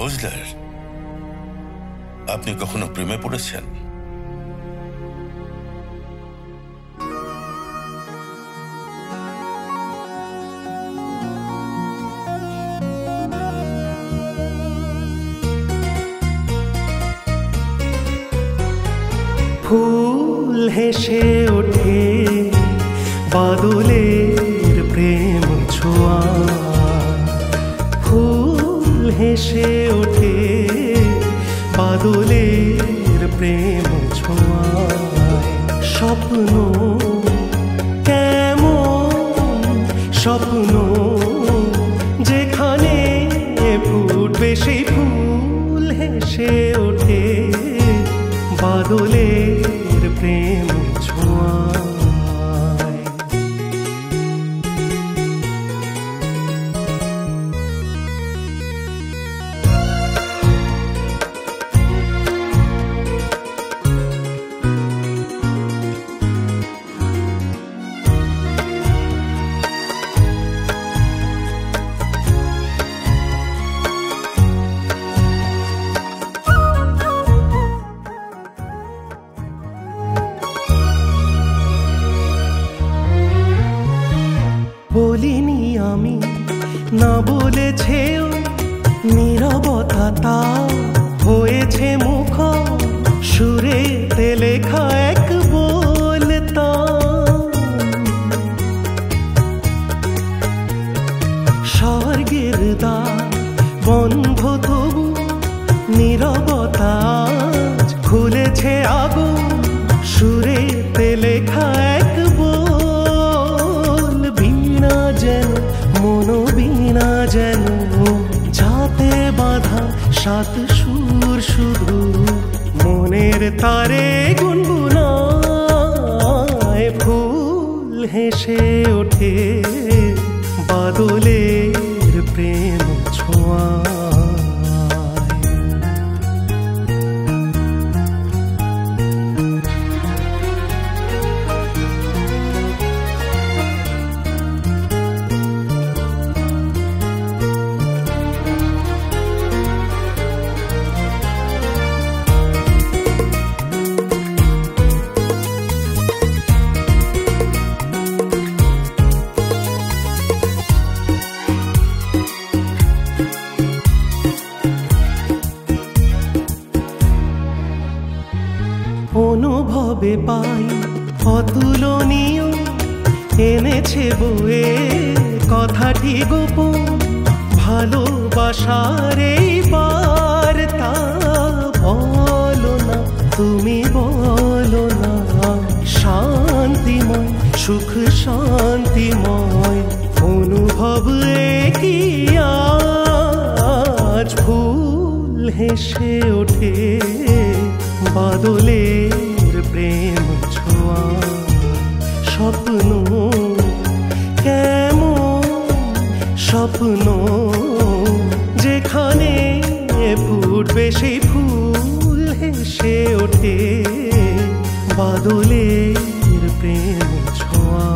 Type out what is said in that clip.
বুঝলেন? আপনি কখনো প্রেমে পড়েছেন? ফুল হেসে ওঠে বাদলের প্রেম ছোঁয়া, ফুল হেসে ওঠে বাদলের প্রেম ছোঁয়া। স্বপ্ন কেমন স্বপ্ন, যেখানে ফুটবে সেই ফুল হেসে ওঠে বাদলের প্রেম ছোঁয়ায়। বলিনি আমি, না বলেছেও, নীরবতা তা হয়েছে মুখর, সুরেতে লেখা এক বলতাম। স্বর্গের দ্বার বন্ধ তবু নীরবতা আজ খুলেছে আগুন, সুরেতে লেখা এক মনোবীণা যেন, যাতে বাঁধা সাত সুর শুধু মনের তারে গুনগুনায়। ফুল হেসে ওঠে বাদলের প্রেম ছোঁয়া। অনুভবে পাই অতুলনীয়, এনেছে বয়ে কথাটি গোপন, ভালোবাসার এই বার্তা। বলো না তুমি, বলো না, শান্তিময় সুখ শান্তিময় অনুভব কি আজ। ফুল হেসে ওঠে বাদলের প্রেম ছোঁয়া। স্বপ্ন কেমন স্বপ্ন, যেখানে ফুটবে সেই ফুল হেসে ওঠে বাদলের প্রেম ছোঁয়া।